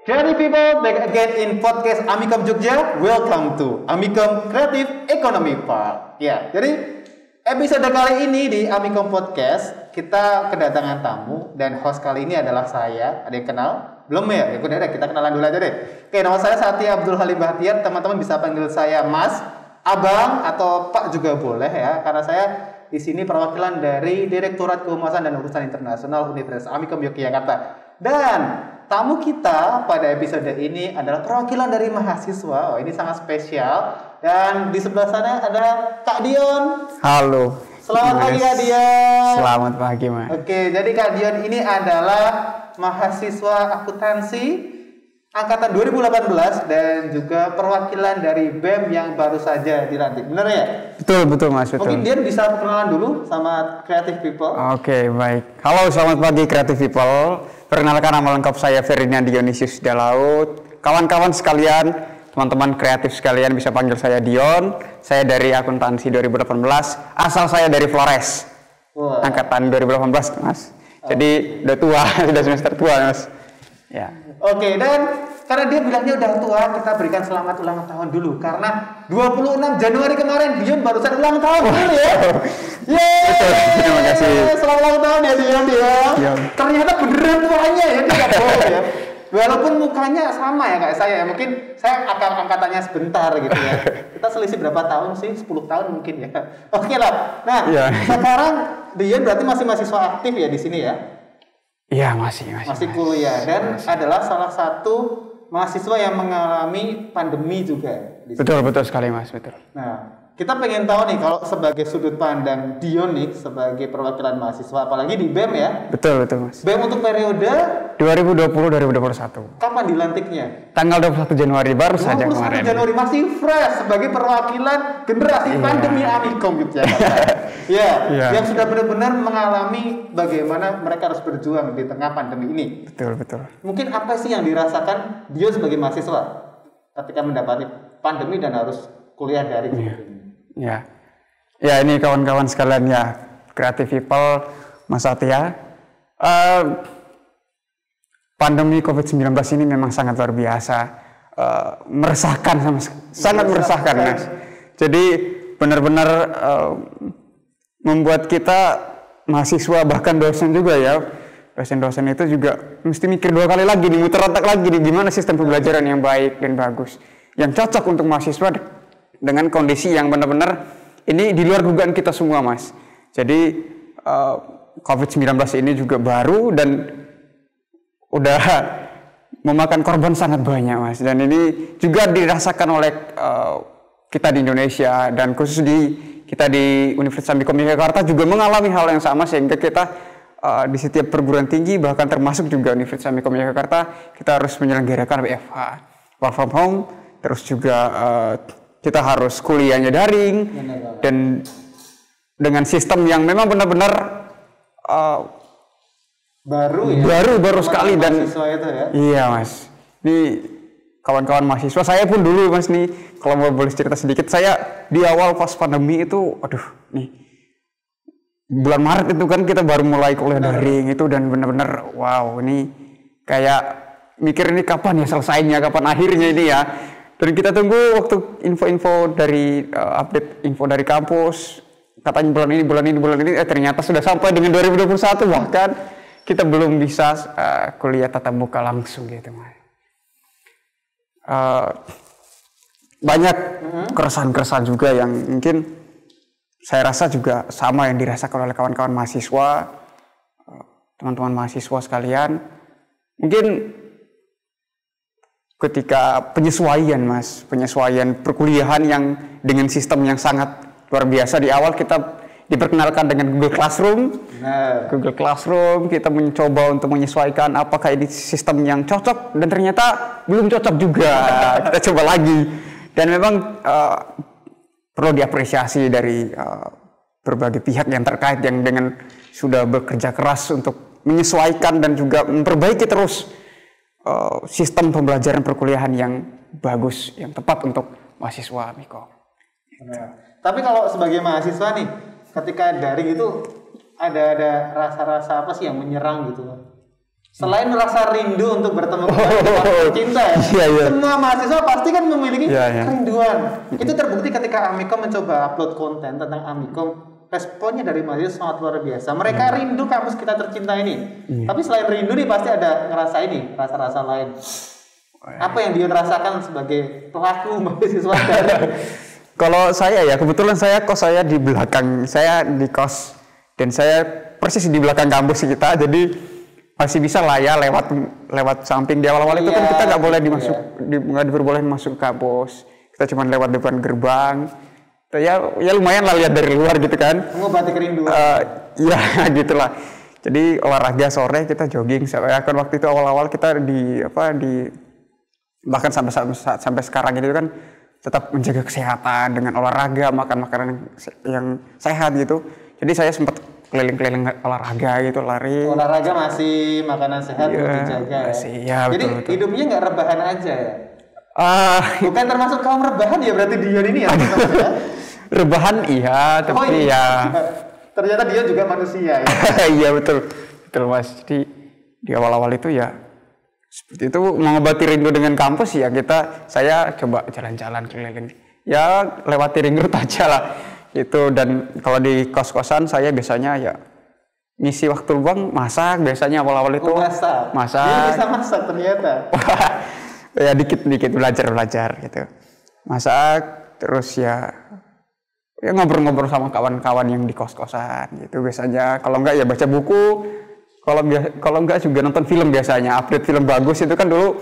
Creative people, back again in podcast Amikom Jogja. Welcome to Amikom Creative Economy Park. Ya, jadi episode kali ini di Amikom Podcast kita kedatangan tamu dan host kali ini adalah saya. Ada yang kenal? Belum ya? Ya udah, kita kenalan dulu aja deh. Oke, nama saya Satya Abdul Halim Bahtiar. Teman-teman bisa panggil saya Mas, Abang atau Pak juga boleh ya, karena saya di sini perwakilan dari Direktorat Kehumasan dan Urusan Internasional Universitas Amikom Yogyakarta. Dan tamu kita pada episode ini adalah perwakilan dari mahasiswa. Oh, ini sangat spesial. Dan di sebelah sana ada Kak Dion. Halo. Selamat pagi Kak Dion. Selamat pagi Mas. Oke, jadi Kak Dion ini adalah mahasiswa akuntansi angkatan 2018 dan juga perwakilan dari BEM yang baru saja dilantik. Benar ya? Betul Mas, betul. Mungkin Dion bisa perkenalan dulu sama Creative People. Oke, baik. Halo, selamat pagi Creative People. Perkenalkan, nama lengkap saya Ferdinand Dionysius Dalaut. Kawan-kawan sekalian, teman-teman kreatif sekalian bisa panggil saya Dion. Saya dari akuntansi 2018. Asal saya dari Flores. Wow. Angkatan 2018, Mas. Jadi udah tua, sudah semester tua, Mas. Ya. Oke, dan karena dia bilangnya udah tua, kita berikan selamat ulang tahun dulu. Karena 26 Januari kemarin Dion barusan ulang tahun dulu ya. Yeay, terima kasih. Selamat ulang tahun ya Dion ya. Ternyata beneran tuanya ya, dia bohong ya. Walaupun mukanya sama ya kayak saya, mungkin saya angkatannya sebentar gitu ya. Kita selisih berapa tahun sih? 10 tahun mungkin ya. Oke lah. Nah, sekarang Dion berarti masih mahasiswa aktif ya di sini ya? Iya, masih kuliah dan adalah salah satu mahasiswa yang mengalami pandemi juga. Betul sekali Mas, betul. Nah, kita pengen tahu nih kalau sebagai sudut pandang Dion nih sebagai perwakilan mahasiswa, apalagi di BEM ya. Betul Mas. BEM untuk periode 2020-2021. Kapan dilantiknya? Tanggal 21 Januari baru saja kemarin. 21 Januari masih fresh sebagai perwakilan generasi pandemi Amikom gitu ya. Yang sudah benar-benar mengalami bagaimana mereka harus berjuang di tengah pandemi ini. Betul. Mungkin apa sih yang dirasakan Dion sebagai mahasiswa ketika mendapati pandemi dan harus kuliah dari ini? Ya ini kawan-kawan sekalian ya, Creative People, Mas Satya. Pandemi COVID-19 ini memang sangat luar biasa, meresahkan, sangat meresahkan Mas. Jadi benar-benar membuat kita mahasiswa bahkan dosen juga ya, dosen-dosen itu juga mesti mikir 2 kali lagi nih, muter otak lagi nih, gimana sistem pembelajaran yang baik dan bagus, yang cocok untuk mahasiswa dengan kondisi yang benar-benar ini di luar dugaan kita semua Mas. Jadi COVID-19 ini juga baru dan udah memakan korban sangat banyak Mas. Dan ini juga dirasakan oleh kita di Indonesia dan khusus kita di Universitas Amikom Yogyakarta juga mengalami hal yang sama, sehingga kita di setiap perguruan tinggi bahkan termasuk juga Universitas Amikom Yogyakarta kita harus menyelenggarakan WFH, work from home, terus juga kita harus kuliahnya daring dan dengan sistem yang memang benar-benar baru sekali dan itu ya? Iya Mas. Ini kawan-kawan mahasiswa, saya pun dulu Mas nih, kalau mau boleh cerita sedikit, saya di awal pas pandemi itu, nih bulan Maret itu kan kita baru mulai kuliah daring itu, dan benar-benar wow, ini kayak mikir ini kapan ya selesainya, kapan akhirnya ini ya. Dan kita tunggu waktu info-info dari update info dari kampus, katanya bulan ini, ternyata sudah sampai dengan 2021, bahkan kita belum bisa kuliah tatap muka langsung gitu Mas. Banyak keresahan-keresahan juga yang mungkin saya rasa juga sama yang dirasakan oleh kawan-kawan mahasiswa, teman-teman mahasiswa sekalian. Mungkin ketika penyesuaian perkuliahan yang dengan sistem yang sangat luar biasa. Di awal kita diperkenalkan dengan Google Classroom, kita mencoba untuk menyesuaikan apakah ini sistem yang cocok, dan ternyata belum cocok juga. Kita coba lagi, dan memang perlu diapresiasi dari berbagai pihak yang terkait yang dengan sudah bekerja keras untuk menyesuaikan dan juga memperbaiki terus sistem pembelajaran perkuliahan yang bagus, yang tepat untuk mahasiswa Miko. Tapi kalau sebagai mahasiswa nih, ketika daring itu ada rasa-rasa apa sih yang menyerang gitu? Selain rasa rindu untuk bertemu dengan cinta ya, semua mahasiswa pasti kan memiliki kerinduan. Itu terbukti ketika Amikom mencoba upload konten tentang Amikom, responnya dari mahasiswa sangat luar biasa. Mereka rindu kampus kita tercinta ini. Tapi selain rindu nih pasti ada ngerasa ini, rasa-rasa lain. Apa yang Dion rasakan sebagai pelaku mahasiswa dari? Kalau saya ya, kebetulan saya di belakang, saya di kos dan saya persis di belakang kampus kita, jadi masih bisa lah ya lewat samping. Di awal-awal itu kan kita nggak boleh nggak diperbolehin masuk kampus, kita cuma lewat depan gerbang. Ya lumayan lah lihat dari luar gitu kan. Mengobati kerinduan. Ya gitulah. Jadi olahraga sore kita jogging. Saya kan waktu itu awal-awal kita bahkan sampai sekarang ini kan tetap menjaga kesehatan dengan olahraga, makan makanan yang sehat gitu. Jadi saya sempat keliling-keliling olahraga gitu, lari. Olahraga masih, makanan sehat dijaga masih, ya. Jadi betul. hidupnya nggak rebahan aja ya? Bukan termasuk kaum rebahan ya berarti Dion ini ya? Rebahan iya, tapi ya. Ternyata dia juga manusia ya? Iya betul Mas. Jadi di awal-awal itu ya seperti itu, mengobati rindu dengan kampus ya saya coba jalan-jalan keliling. Ya lewati ring road aja lah. Itu. Dan kalau di kos-kosan saya biasanya ya ngisi waktu luang masak, biasanya awal-awal itu masak. Dia bisa masak ternyata. Ya dikit-dikit belajar gitu. Masak terus ya ngobrol-ngobrol sama kawan-kawan yang di kos-kosan gitu biasanya. Kalau enggak ya baca buku, kalau enggak juga nonton film biasanya. Update film bagus itu kan dulu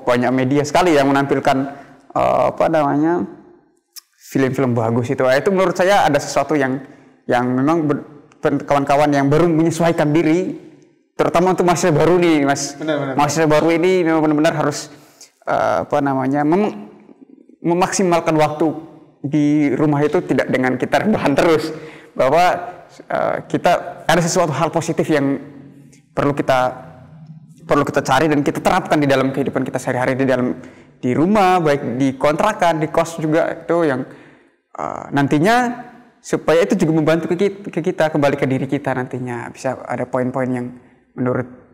banyak media sekali yang menampilkan film-film bagus itu. Itu menurut saya ada sesuatu yang memang kawan-kawan yang baru menyesuaikan diri, terutama untuk mahasiswa baru nih, Mas. Benar. Mahasiswa baru ini memang benar-benar harus memaksimalkan waktu di rumah itu tidak dengan kita rebahan terus, bahwa kita ada sesuatu hal positif yang perlu kita cari dan kita terapkan di dalam kehidupan kita sehari-hari di rumah, baik di kontrakan, di kos juga, itu yang nantinya supaya itu juga membantu ke kita kembali ke diri kita, nantinya bisa ada poin-poin yang menurut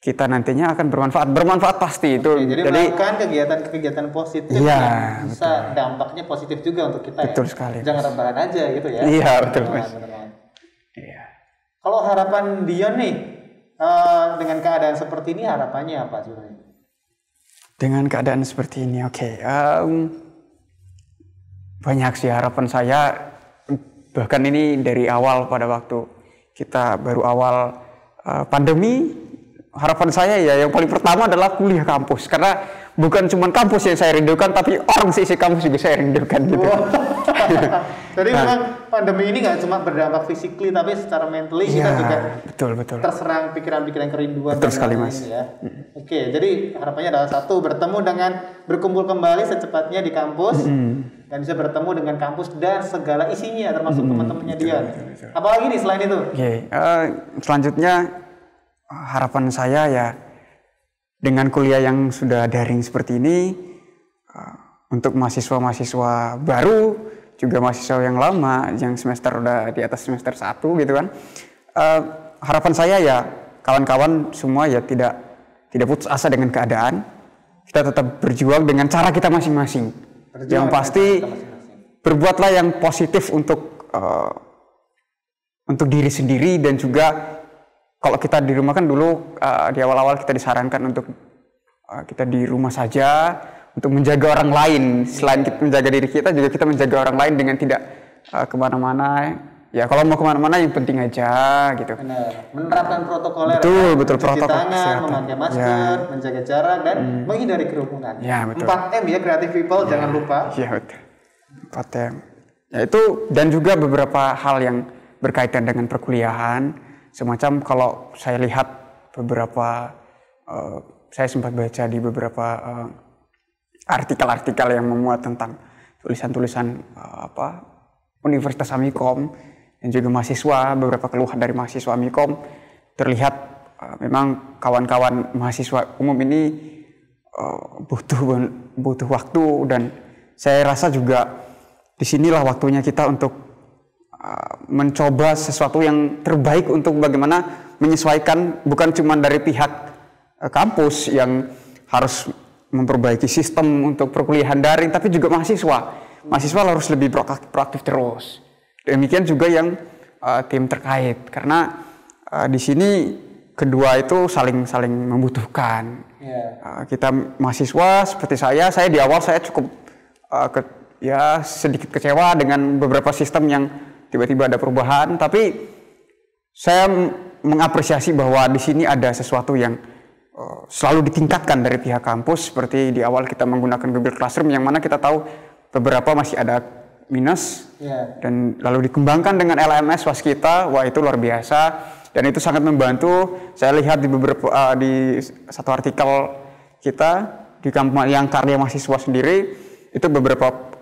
kita nantinya akan bermanfaat pasti itu. Jadi melakukan kegiatan positif yang bisa dampaknya positif juga untuk kita. Betul sekali. Jangan rebahan aja gitu ya. Iya betul Mas. Iya. Kalau harapan Dion nih dengan keadaan seperti ini, harapannya apa sebenarnya? Dengan keadaan seperti ini, banyak sih harapan saya. Bahkan ini dari awal, pada waktu kita baru awal pandemi, harapan saya ya yang paling pertama adalah kuliah kampus. Karena bukan cuma kampus yang saya rindukan, tapi orang seisi kampus juga saya rindukan gitu. Jadi memang pandemi ini nggak cuma berdampak physically, tapi secara mentally kita juga betul. terserang pikiran-pikiran kerinduan. Betul sekali Mas. Ya. Oke, jadi harapannya adalah satu, berkumpul kembali secepatnya di kampus dan bisa bertemu dengan kampus dan segala isinya, termasuk teman-temannya dia. Apalagi nih selain itu? Selanjutnya harapan saya ya dengan kuliah yang sudah daring seperti ini, untuk mahasiswa baru juga mahasiswa yang lama, yang semester udah di atas semester 1 gitu kan, harapan saya ya kawan-kawan semua ya tidak putus asa dengan keadaan. Kita tetap berjuang dengan cara kita masing-masing. Yang pasti berbuatlah yang positif untuk diri sendiri, dan juga kalau kita di rumah kan dulu di awal-awal kita disarankan untuk kita di rumah saja untuk menjaga orang lain. Selain kita menjaga diri kita, juga kita menjaga orang lain dengan tidak kemana-mana. Ya kalau mau kemana-mana yang penting aja gitu. Benar. Menerapkan protokol. Betul cuci tangan, memakai masker, menjaga jarak, dan menghindari kerumunan. Ya, betul. 4M ya, creative people, jangan lupa. Iya betul. 4M. Ya itu, dan juga beberapa hal yang berkaitan dengan perkuliahan. Semacam kalau saya lihat saya sempat baca di beberapa artikel-artikel yang memuat tentang tulisan-tulisan Universitas Amikom dan juga mahasiswa, beberapa keluhan dari mahasiswa Amikom, terlihat memang kawan-kawan mahasiswa umum ini butuh waktu, dan saya rasa juga disinilah waktunya kita untuk mencoba sesuatu yang terbaik untuk bagaimana menyesuaikan, bukan cuma dari pihak kampus yang harus memperbaiki sistem untuk perkuliahan daring, tapi juga mahasiswa harus lebih proaktif terus. Demikian juga yang tim terkait, karena di sini kedua itu saling membutuhkan. Kita mahasiswa seperti saya di awal saya cukup sedikit kecewa dengan beberapa sistem yang tiba-tiba ada perubahan, tapi saya mengapresiasi bahwa di sini ada sesuatu yang selalu ditingkatkan dari pihak kampus. Seperti di awal kita menggunakan Google Classroom yang mana kita tahu beberapa masih ada minus, dan lalu dikembangkan dengan LMS Waskita. Wah, itu luar biasa dan itu sangat membantu. Saya lihat di di satu artikel kita di kampus yang karya mahasiswa sendiri itu beberapa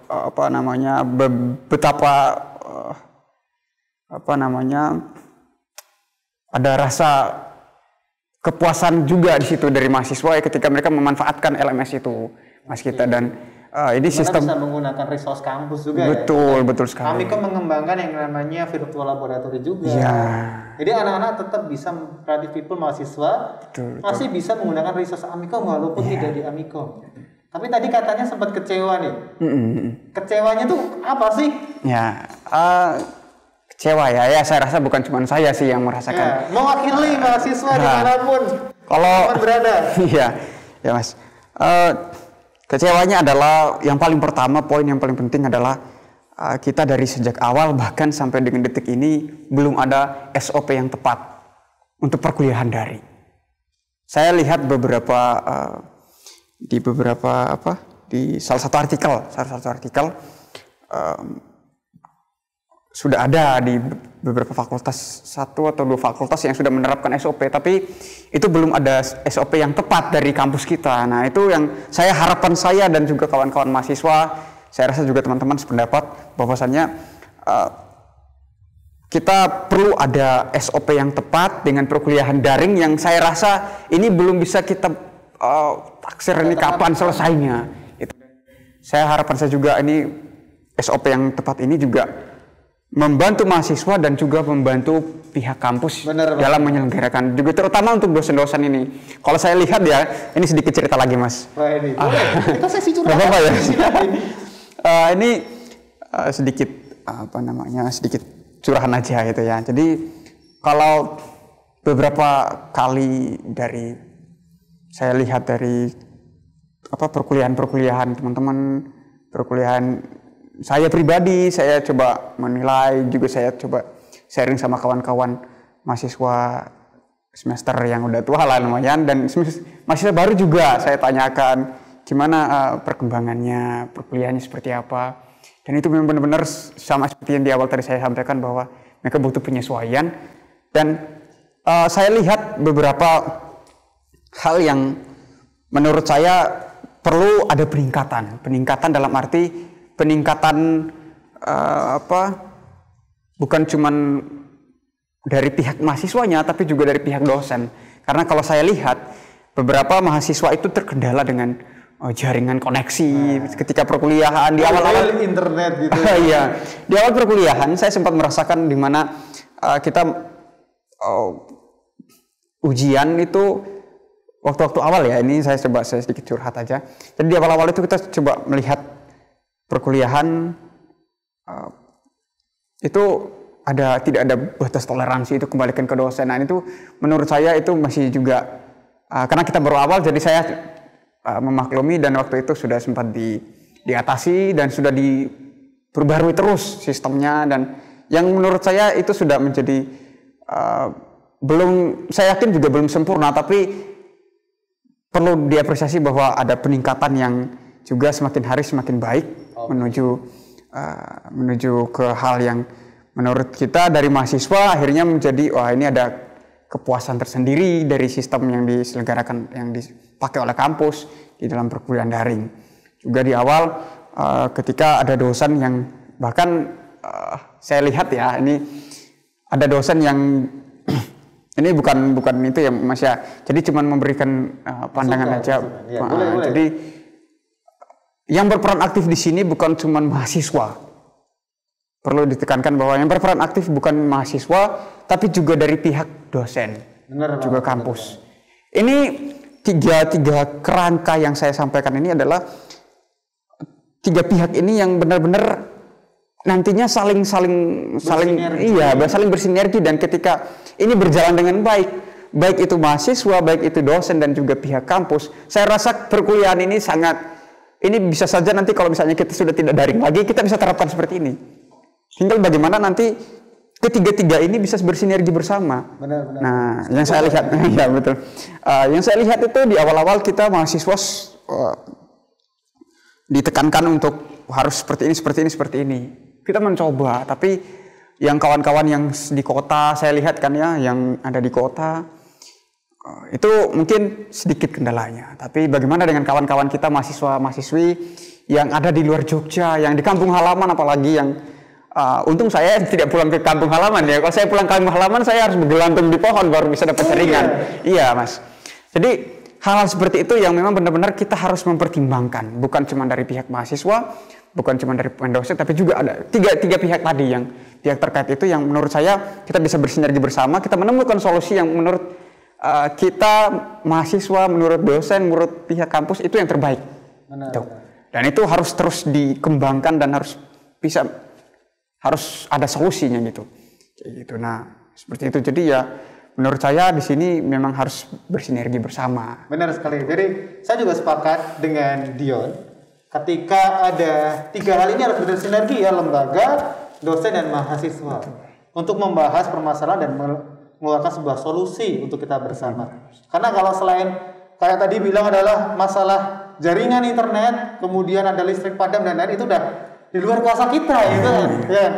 betapa ada rasa kepuasan juga di situ dari mahasiswa ketika mereka memanfaatkan LMS itu, Mas kita. Dan ini sistem bisa menggunakan resource kampus juga. Betul sekali. Amikom mengembangkan yang namanya virtual laboratory juga. Jadi anak-anak tetap bisa, creative people mahasiswa masih bisa menggunakan resource Amikom walaupun tidak di Amikom. Tapi tadi katanya sempat kecewa nih. Kecewanya tuh apa sih? Kecewa ya. Saya rasa bukan cuma saya sih yang merasakan. Mewakili mahasiswa dimanapun kalau berada. Iya, Mas. Kecewanya adalah yang paling pertama, poin yang paling penting adalah kita dari sejak awal bahkan sampai dengan detik ini belum ada SOP yang tepat untuk perkuliahan daring. Saya lihat di salah satu artikel sudah ada di beberapa fakultas, 1 atau 2 fakultas yang sudah menerapkan SOP, tapi itu belum ada SOP yang tepat dari kampus kita. Nah, itu yang harapan saya dan juga kawan-kawan mahasiswa, saya rasa juga teman-teman sependapat bahwasannya kita perlu ada SOP yang tepat dengan perkuliahan daring yang saya rasa ini belum bisa kita taksir ini kapan selesainya. Harapan saya juga ini SOP yang tepat ini juga membantu mahasiswa dan juga membantu pihak kampus dalam menyelenggarakan, juga terutama untuk dosen-dosen ini. Kalau saya lihat ya, ini sedikit cerita lagi, Mas. Wah, ini kita sesi curhat. Apa ya? Ini sedikit sedikit curahan aja gitu ya. Jadi kalau beberapa kali saya lihat dari perkuliahan teman-teman, perkuliahan saya pribadi, saya coba menilai, juga saya coba sharing sama kawan-kawan mahasiswa semester yang udah tua lah lumayan, dan mahasiswa baru juga saya tanyakan gimana perkembangannya, perkuliahannya seperti apa. Dan itu memang benar-benar sama seperti yang di awal tadi saya sampaikan bahwa mereka butuh penyesuaian. Dan saya lihat beberapa hal yang menurut saya perlu ada peningkatan dalam arti peningkatan bukan cuman dari pihak mahasiswanya tapi juga dari pihak dosen. Karena kalau saya lihat beberapa mahasiswa itu terkendala dengan jaringan koneksi ketika perkuliahan di awal-awal internet gitu. Iya, di awal perkuliahan saya sempat merasakan di mana kita ujian itu waktu-waktu awal ya, ini saya sedikit curhat aja. Jadi di awal-awal itu kita coba melihat perkuliahan itu tidak ada batas toleransi, itu kembalikan ke dosen. Nah, itu menurut saya itu masih juga karena kita baru awal, jadi saya memaklumi, dan waktu itu sudah sempat diatasi dan sudah diperbarui terus sistemnya, dan yang menurut saya itu sudah menjadi saya yakin juga belum sempurna, tapi perlu diapresiasi bahwa ada peningkatan yang juga semakin hari semakin baik menuju ke hal yang menurut kita dari mahasiswa akhirnya menjadi ini ada kepuasan tersendiri dari sistem yang diselenggarakan, yang dipakai oleh kampus di dalam perkuliahan daring. Juga di awal ketika ada dosen yang bahkan saya lihat ya, ini ada dosen yang ini bukan itu ya Mas ya, jadi cuma memberikan pandangan aja. Ya, boleh. Jadi yang berperan aktif di sini bukan cuma mahasiswa. Perlu ditekankan bahwa yang berperan aktif bukan mahasiswa, tapi juga dari pihak dosen, juga kampus. Ini tiga kerangka yang saya sampaikan ini adalah tiga pihak ini yang benar-benar nantinya saling bersinergi, dan ketika ini berjalan dengan baik itu mahasiswa, baik itu dosen dan juga pihak kampus, saya rasa perkuliahan ini bisa saja nanti kalau misalnya kita sudah tidak daring lagi, kita bisa terapkan seperti ini. Tinggal bagaimana nanti ketiga ini bisa bersinergi bersama. Benar. Nah, yang saya lihat, ya betul. Yang saya lihat itu di awal-awal kita mahasiswa ditekankan untuk harus seperti ini. Kita mencoba, tapi yang kawan-kawan yang di kota, saya lihat kan ya, yang ada di kota, itu mungkin sedikit kendalanya. Tapi bagaimana dengan kawan-kawan kita mahasiswa-mahasiswi yang ada di luar Jogja, yang di kampung halaman, apalagi yang untung saya tidak pulang ke kampung halaman ya. Kalau saya pulang ke kampung halaman, saya harus bergelantung di pohon baru bisa dapat jaringan. Iya, Mas. Jadi hal-hal seperti itu yang memang benar-benar kita harus mempertimbangkan, bukan cuma dari pihak mahasiswa, bukan cuma dari dosen, tapi juga ada tiga pihak tadi, yang pihak terkait itu yang menurut saya kita bisa bersinergi bersama, kita menemukan solusi yang menurut kita mahasiswa, menurut dosen, menurut pihak kampus itu yang terbaik. Benar. Dan itu harus terus dikembangkan dan harus ada solusinya gitu. Kayak gitu. Nah, seperti itu. Jadi ya menurut saya di sini memang harus bersinergi bersama. Benar sekali. Jadi saya juga sepakat dengan Dion. Ketika ada tiga hal ini harus bersinergi ya, lembaga, dosen dan mahasiswa, untuk membahas permasalahan dan mengeluarkan sebuah solusi untuk kita bersama. Karena kalau selain kayak tadi bilang adalah masalah jaringan internet, kemudian ada listrik padam dan lain, itu udah di luar kuasa kita gitu kan. Ya.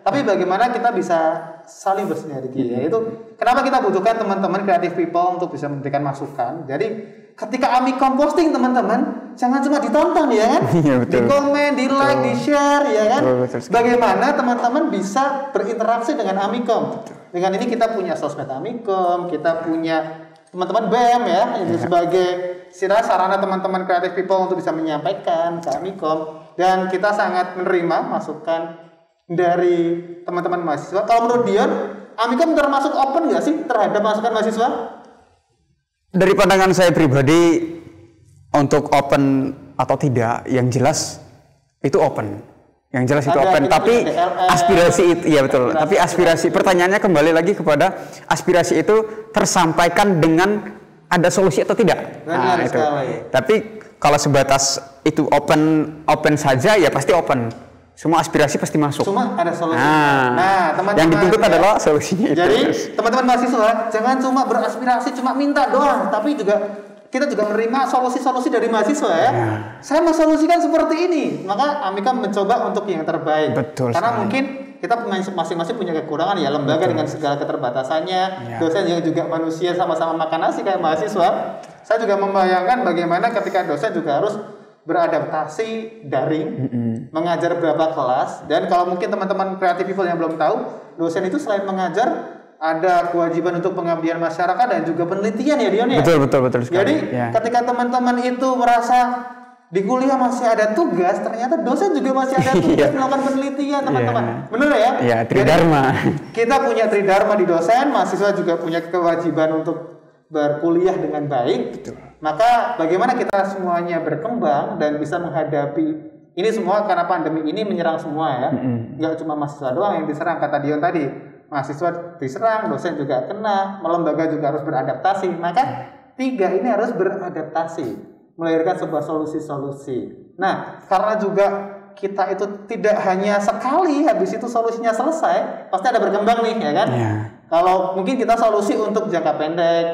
Tapi bagaimana kita bisa saling bersinergi, yaitu kenapa kita butuhkan teman-teman creative people untuk bisa memberikan masukan. Jadi ketika Amikom posting, teman-teman jangan cuma ditonton ya kan, di komen, di like, di share ya kan. Bagaimana teman-teman bisa berinteraksi dengan Amikom. Dengan ini kita punya sosmed Amikom, kita punya teman-teman BEM ya, itu sebagai sarana teman-teman creative people untuk bisa menyampaikan ke Amikom, dan kita sangat menerima masukan dari teman-teman mahasiswa. Kalau menurut Dion, Amikom termasuk open nggak sih terhadap masukan mahasiswa? Dari pandangan saya pribadi, untuk open atau tidak, yang jelas itu open. Yang jelas itu open. Tapi aspirasi itu, ya betul. Tapi aspirasi, pertanyaannya kembali lagi kepada aspirasi itu tersampaikan dengan ada solusi atau tidak. Nah, itu. Tapi kalau sebatas itu open saja, ya pasti open. Semua aspirasi pasti masuk. Cuma ada solusi. Nah, teman-teman, yang dituntut adalah solusinya itu. Jadi, teman-teman mahasiswa jangan cuma beraspirasi, cuma minta doang, tapi kita juga menerima solusi-solusi dari mahasiswa ya. Saya mau solusikan seperti ini, maka Amikom mencoba untuk yang terbaik. Betul. Karena mungkin kita masing-masing punya kekurangan ya, lembaga dengan segala keterbatasannya, dosen yang juga manusia sama-sama makan nasi kayak mahasiswa. Saya juga membayangkan bagaimana ketika dosen juga harus beradaptasi daring, mengajar berapa kelas, dan kalau mungkin teman-teman creative people yang belum tahu, dosen itu selain mengajar ada kewajiban untuk pengabdian masyarakat dan juga penelitian ya Dion ya. Betul sekali. Jadi ketika teman-teman itu merasa di kuliah masih ada tugas, ternyata dosen juga masih ada tugas melakukan penelitian teman-teman. Benar ya? Iya, tridharma. Kita punya tridharma di dosen, mahasiswa juga punya kewajiban untuk berkuliah dengan baik. Betul. Maka bagaimana kita semuanya berkembang dan bisa menghadapi ini semua, karena pandemi ini menyerang semua ya. Nggak cuma mahasiswa doang yang diserang, kata Dion tadi. Mahasiswa diserang, dosen juga kena, lembaga juga harus beradaptasi. Maka tiga ini harus beradaptasi, melahirkan sebuah solusi-solusi. Nah, karena juga kita itu tidak hanya sekali habis itu solusinya selesai, pasti ada berkembang nih ya kan. Kalau mungkin kita solusi untuk jangka pendek,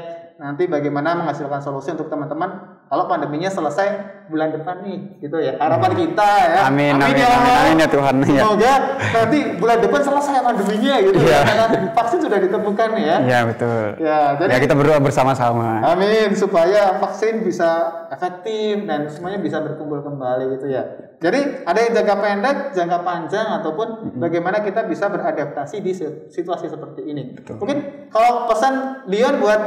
nanti bagaimana menghasilkan solusi untuk teman-teman kalau pandeminya selesai bulan depan nih, gitu ya. Harapan kita ya. Amin ya Tuhan. Semoga nanti bulan depan selesai pandeminya gitu ya. Karena vaksin sudah ditemukan ya. Iya betul. Jadi kita berdoa bersama-sama. Amin, supaya vaksin bisa efektif dan semuanya bisa berkumpul kembali gitu ya. Jadi ada yang jangka pendek, jangka panjang, ataupun bagaimana kita bisa beradaptasi di situasi seperti ini. Betul. Mungkin kalau pesan Dion buat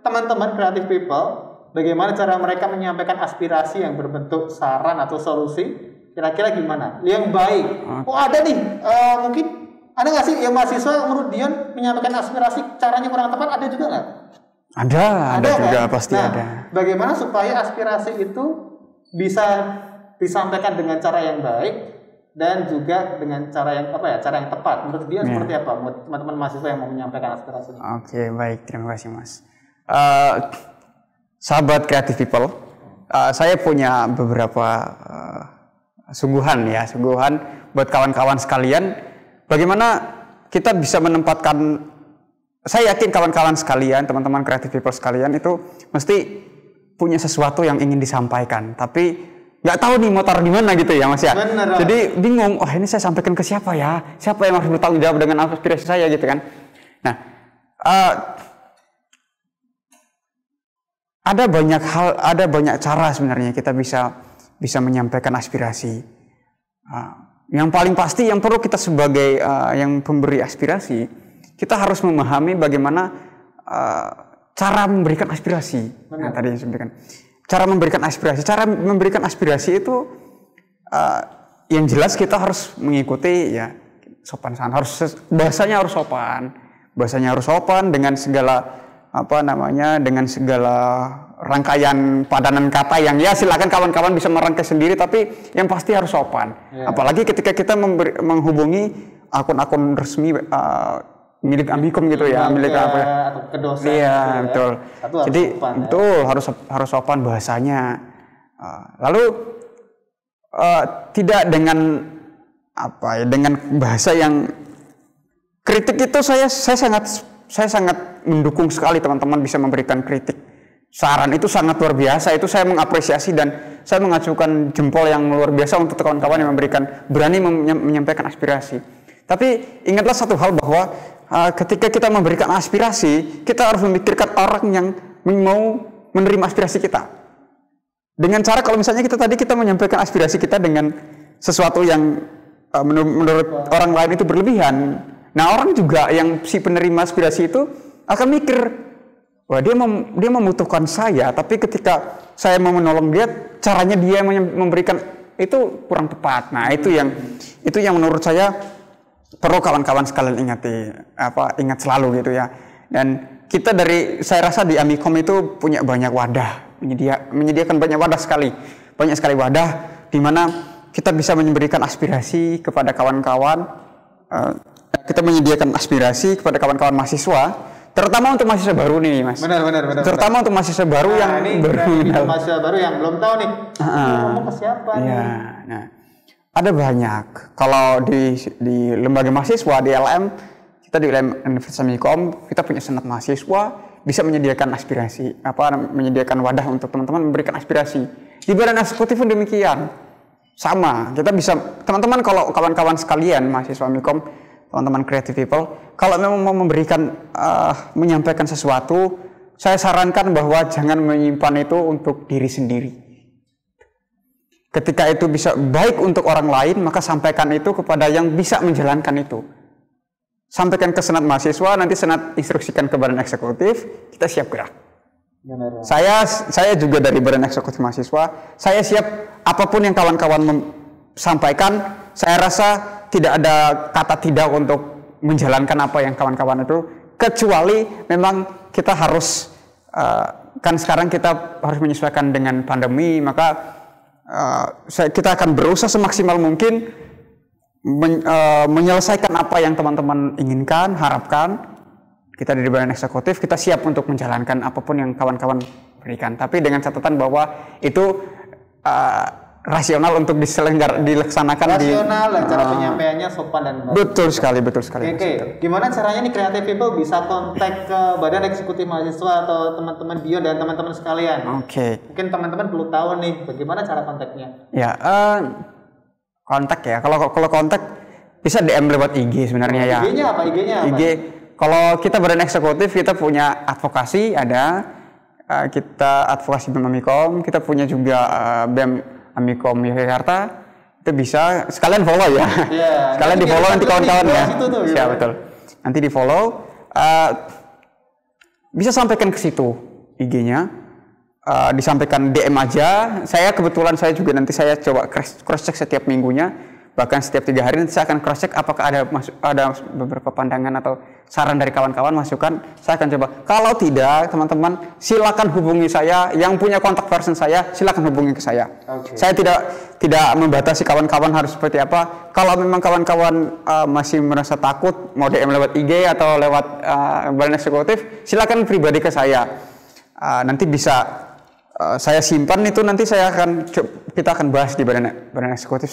teman-teman creative people, bagaimana cara mereka menyampaikan aspirasi yang berbentuk saran atau solusi, kira-kira gimana? Yang baik. Oh ada nih, mungkin ada nggak sih yang mahasiswa menurut Dion menyampaikan aspirasi caranya kurang tepat, ada juga nggak? Ada juga kan? pasti Nah, ada. bagaimana supaya aspirasi itu bisa disampaikan dengan cara yang baik dan juga dengan cara yang cara yang tepat. Menurut dia seperti apa? Menurut teman-teman mahasiswa yang mau menyampaikan aspirasi ini? Oke, baik, terima kasih Mas. Sahabat Creative People, saya punya beberapa sungguhan buat kawan-kawan sekalian. Bagaimana kita bisa menempatkan, saya yakin kawan-kawan sekalian, teman-teman Creative People sekalian itu mesti punya sesuatu yang ingin disampaikan, tapi nggak tahu nih mau taruh di mana gitu ya Mas ya. Bener. Jadi bingung, ini saya sampaikan ke siapa ya? Siapa yang harus bertanggung jawab dengan aspirasi saya gitu kan? Nah, ada banyak cara sebenarnya kita bisa menyampaikan aspirasi. Yang paling pasti yang perlu kita sebagai yang pemberi aspirasi, kita harus memahami bagaimana cara memberikan aspirasi. Nah, tadi yang saya sampaikan. Cara memberikan aspirasi itu yang jelas kita harus mengikuti ya sopan santun, bahasanya harus sopan dengan segala dengan segala rangkaian padanan kata yang ya silakan kawan-kawan bisa merangkai sendiri, tapi yang pasti harus sopan. Apalagi ketika kita menghubungi akun-akun resmi milik Amikom gitu ya, milik apa? Atau ke dosen. Iya, gitu betul. Ya. Jadi betul harus sopan bahasanya. Lalu tidak dengan dengan bahasa yang kritik itu saya sangat mendukung sekali teman-teman bisa memberikan kritik. Saran itu sangat luar biasa, itu saya mengapresiasi dan saya mengacungkan jempol yang luar biasa untuk kawan-kawan yang berani menyampaikan aspirasi. Tapi ingatlah satu hal bahwa ketika kita memberikan aspirasi, kita harus memikirkan orang yang mau menerima aspirasi kita. Dengan cara kalau misalnya kita menyampaikan aspirasi kita dengan sesuatu yang menurut orang lain itu berlebihan. Nah, orang juga yang si penerima aspirasi itu akan mikir, wah dia membutuhkan saya, tapi ketika saya mau menolong dia, caranya dia memberikan itu kurang tepat. Nah, itu yang menurut saya perlu kawan-kawan sekalian ingat selalu gitu ya. Dan kita saya rasa di Amikom itu punya banyak wadah, menyediakan banyak sekali wadah di mana kita bisa memberikan aspirasi kepada kawan-kawan. Kita menyediakan aspirasi kepada kawan-kawan mahasiswa, terutama untuk mahasiswa baru nih, Mas. Benar. Terutama untuk mahasiswa baru yang mahasiswa baru yang belum tahu nih. Ngomong ke siapa nih? Nah, ada banyak. Kalau di lembaga mahasiswa di LM, kita di LM Universitas Amikom, kita punya senat mahasiswa, bisa menyediakan aspirasi, menyediakan wadah untuk teman-teman memberikan aspirasi. Di badan eksekutif pun demikian. Sama, kita bisa, teman-teman kalau kawan-kawan sekalian mahasiswa Amikom, teman-teman Creative People, kalau memang mau menyampaikan sesuatu, saya sarankan bahwa jangan menyimpan itu untuk diri sendiri. Ketika itu bisa baik untuk orang lain, maka sampaikan itu kepada yang bisa menjalankan itu. Sampaikan ke senat mahasiswa, nanti senat instruksikan ke badan eksekutif, kita siap gerak. Benar. Saya juga dari badan eksekutif mahasiswa, saya siap apapun yang kawan-kawan sampaikan. Saya rasa tidak ada kata tidak untuk menjalankan apa yang kawan-kawan itu, kecuali memang kita harus kan sekarang kita harus menyesuaikan dengan pandemi, maka kita akan berusaha semaksimal mungkin menyelesaikan apa yang teman-teman inginkan, harapkan. Kita dari badan eksekutif, kita siap untuk menjalankan apapun yang kawan-kawan berikan. Tapi dengan catatan bahwa itu rasional untuk dilaksanakan. Rasional dan cara penyampaiannya sopan dan baik. Betul sekali. Oke. Gimana caranya nih Creative People bisa kontak ke badan eksekutif mahasiswa atau teman-teman bio dan teman-teman sekalian? Oke. Mungkin teman-teman perlu tahu nih bagaimana cara kontaknya. Ya, kontak ya. Kalau kontak bisa DM lewat IG sebenarnya ya. IG-nya apa? IG. Kalau kita badan eksekutif, kita punya advokasi, kita advokasi BEM Amikom, kita punya juga BEM Amikom Yogyakarta, itu bisa sekalian follow ya. Sekalian di follow nanti kawan-kawan ya. Ya betul. Nanti di follow, bisa sampaikan ke situ IG-nya, disampaikan DM aja. Saya kebetulan juga nanti saya coba cross check setiap minggunya. Bahkan setiap 3 hari nanti saya akan cross check apakah ada beberapa pandangan atau saran dari kawan-kawan, masukan. Saya akan coba. Kalau tidak, teman-teman silakan hubungi saya. Yang punya kontak person saya, silakan hubungi ke saya. Saya tidak membatasi kawan-kawan harus seperti apa. Kalau memang kawan-kawan masih merasa takut mau DM lewat IG atau lewat badan eksekutif, silakan pribadi ke saya. Nanti bisa saya simpan itu, nanti kita akan bahas di badan eksekutif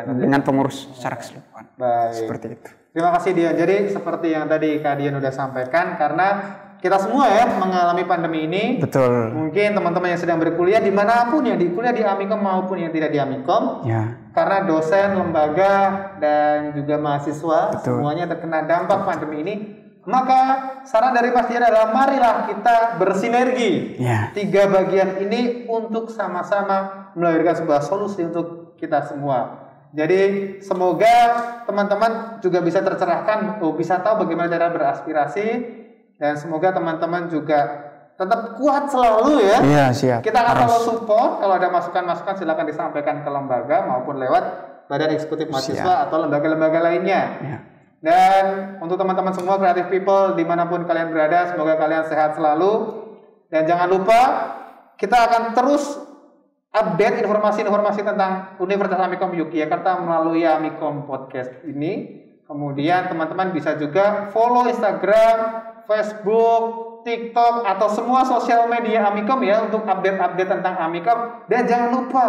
dengan pengurus secara keseluruhan. Baik. Seperti itu. Terima kasih Dian. Jadi seperti yang tadi Kak Dian udah sampaikan, karena kita semua ya mengalami pandemi ini. Betul. Mungkin teman-teman yang sedang berkuliah dimanapun, yang kuliah di Amikom maupun yang tidak di Amikom, ya. Karena dosen, lembaga dan juga mahasiswa semuanya terkena dampak pandemi ini. Maka saran dari Mas Dian adalah marilah kita bersinergi 3 bagian ini untuk sama-sama melahirkan sebuah solusi untuk kita semua. Jadi semoga teman-teman juga bisa tercerahkan, bisa tahu bagaimana cara beraspirasi, dan semoga teman-teman juga tetap kuat selalu ya. Iya, siap. Kita akan selalu support. Kalau ada masukan-masukan silakan disampaikan ke lembaga maupun lewat badan eksekutif mahasiswa atau lembaga-lembaga lainnya. Ya. Dan untuk teman-teman semua creative people dimanapun kalian berada, semoga kalian sehat selalu. Dan jangan lupa kita akan terus update informasi-informasi tentang Universitas Amikom Yogyakarta melalui Amikom Podcast ini. Kemudian teman-teman bisa juga follow Instagram, Facebook, TikTok atau semua sosial media Amikom ya untuk update-update tentang Amikom. Dan jangan lupa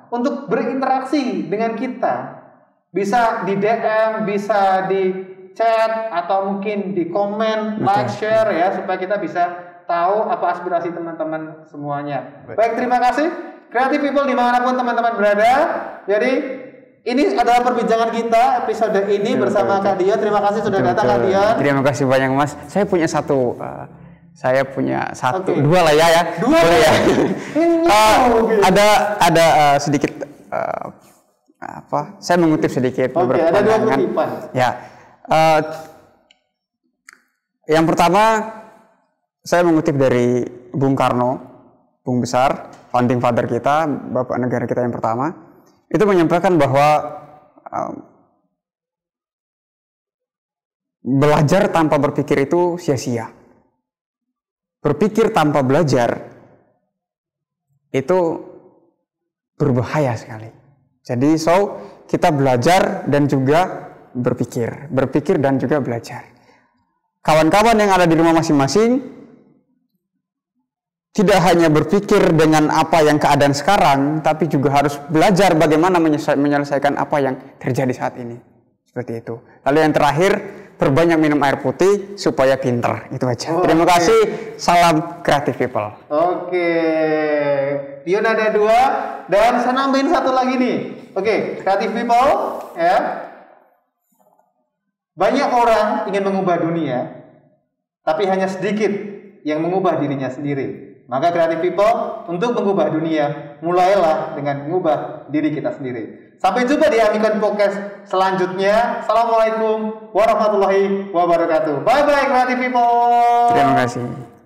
untuk berinteraksi dengan kita. Bisa di DM, bisa di chat, atau mungkin di komen, like, share ya, supaya kita bisa tahu apa aspirasi teman-teman semuanya. Baik, terima kasih Creative People dimanapun teman-teman berada. Jadi ini adalah perbincangan kita episode ini bersama Kak Dian. Terima kasih sudah datang Kak Dian. Terima kasih banyak Mas. Saya punya dua lah ya. Dua ya. Ada sedikit saya mengutip sedikit beberapa ada 2 pandangan. kutipan. Ya. Yang pertama saya mengutip dari Bung Karno, Bung Besar, founding father kita, Bapak negara kita yang pertama. Itu menyampaikan bahwa belajar tanpa berpikir itu sia-sia. Berpikir tanpa belajar itu berbahaya sekali. Jadi kita belajar dan juga berpikir dan juga belajar. Kawan-kawan yang ada di rumah masing-masing tidak hanya berpikir dengan apa yang keadaan sekarang, tapi juga harus belajar bagaimana menyelesaikan apa yang terjadi saat ini. Seperti itu. Lalu yang terakhir, perbanyak minum air putih supaya pinter. Itu aja. Terima kasih. Salam Creative People. Dion ada 2 dan saya nambahin 1 lagi nih. Creative People ya. Banyak orang ingin mengubah dunia, tapi hanya sedikit yang mengubah dirinya sendiri. Maka Creative People, untuk mengubah dunia, mulailah dengan mengubah diri kita sendiri. Sampai jumpa di Amikom Podcast selanjutnya. Assalamualaikum warahmatullahi wabarakatuh. Bye bye Creative People. Terima kasih.